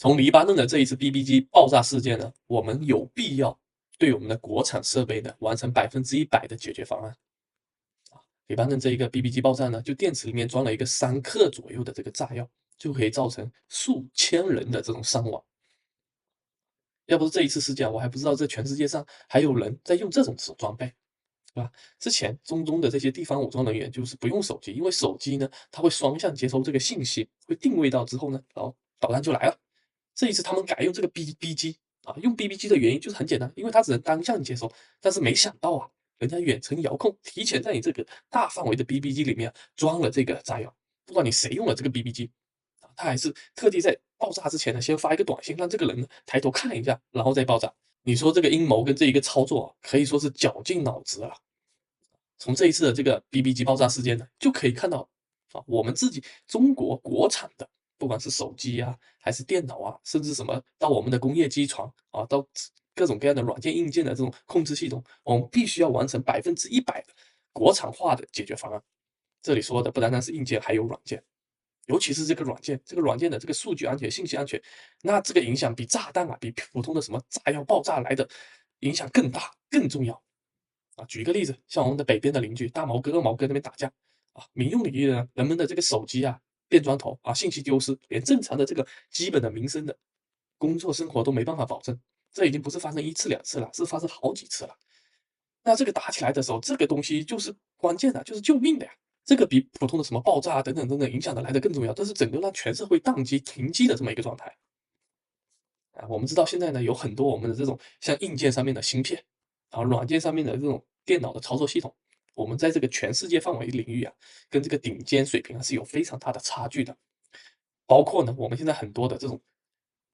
从黎巴嫩的这一次 BB 机爆炸事件呢，我们有必要对我们的国产设备呢完成100%的解决方案。黎巴嫩这一个 BB 机爆炸呢，就电池里面装了一个3克左右的这个炸药，就可以造成数千人的这种伤亡。要不是这一次事件，我还不知道这全世界上还有人在用这种装备，对吧？之前中东的这些地方武装人员就是不用手机，因为手机呢，它会双向接收这个信息，会定位到之后呢，然后导弹就来了。这一次他们改用这个 BB 机啊，用 BB 机的原因就是很简单，因为它只能单向接收，但是没想到啊，人家远程遥控提前在你这个大范围的 BB 机里面装了这个炸药，不管你谁用了这个 BB 机啊，他还是特地在爆炸之前呢，先发一个短信，让这个人呢抬头看一下，然后再爆炸。你说这个阴谋跟这一个操作啊可以说是绞尽脑汁啊。从这一次的这个 BB 机爆炸事件呢，就可以看到啊，我们自己中国国产的，不管是手机啊，还是电脑啊，甚至什么到我们的工业机床啊，到各种各样的软件硬件的这种控制系统，我们必须要完成100%的国产化的解决方案。这里说的不单单是硬件，还有软件，尤其是这个软件，这个软件的这个数据安全、信息安全，那这个影响比炸弹啊，比普通的什么炸药爆炸来的影响更大、更重要。啊，举一个例子，像我们的北边的邻居大毛哥、二毛哥那边打架，啊，民用领域呢，人们的这个手机啊、电砖头啊，信息丢失，连正常的这个基本的民生的工作生活都没办法保证，这已经不是发生一次两次了，是发生好几次了。那这个打起来的时候，这个东西就是关键的，就是救命的呀。这个比普通的什么爆炸啊等等等等影响的来的更重要，这是整个让全社会宕机、停机的这么一个状态。啊，我们知道现在呢有很多我们的这种像硬件上面的芯片，啊，软件上面的这种电脑的操作系统，我们在这个全世界范围领域啊，跟这个顶尖水平啊是有非常大的差距的。包括呢，我们现在很多的这种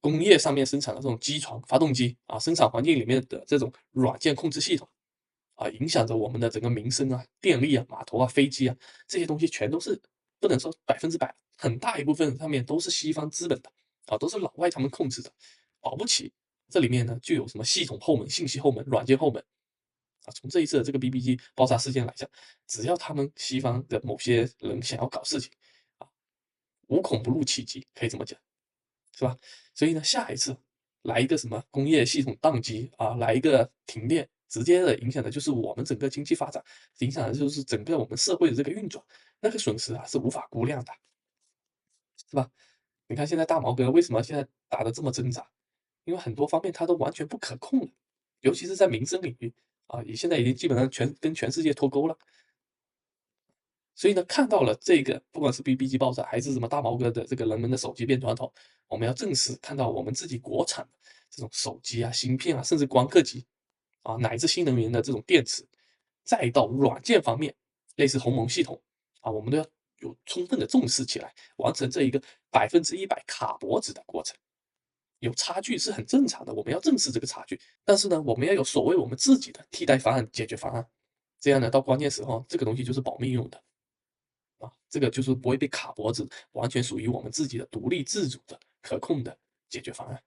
工业上面生产的这种机床、发动机啊，生产环境里面的这种软件控制系统啊，影响着我们的整个民生啊、电力啊、码头啊、飞机啊这些东西，全都是不能说100%，很大一部分上面都是西方资本的啊，都是老外他们控制的。保不齐这里面呢就有什么系统后门、信息后门、软件后门啊。从这一次的这个 BB 机爆炸事件来讲，只要他们西方的某些人想要搞事情啊，无孔不入其极，可以这么讲，是吧？所以呢，下一次来一个什么工业系统宕机啊，来一个停电，直接的影响的就是我们整个经济发展，影响的就是整个我们社会的这个运转，那个损失啊是无法估量的，是吧？你看现在大毛哥为什么现在打得这么挣扎？因为很多方面它都完全不可控了，尤其是在民生领域啊，你现在已经基本上跟全世界脱钩了。所以呢，看到了这个，不管是 BB 机爆炸，还是什么大毛哥的这个人们的手机变砖头，我们要正视看到我们自己国产的这种手机啊、芯片啊，甚至光刻机啊，乃至新能源的这种电池，再到软件方面，类似鸿蒙系统啊，我们都要有充分的重视起来，完成这一个100%卡脖子的过程。有差距是很正常的，我们要正视这个差距。但是呢，我们要有所谓我们自己的替代方案、解决方案，这样呢，到关键时候，这个东西就是保命用的。啊，这个就是不会被卡脖子，完全属于我们自己的独立自主的可控的解决方案。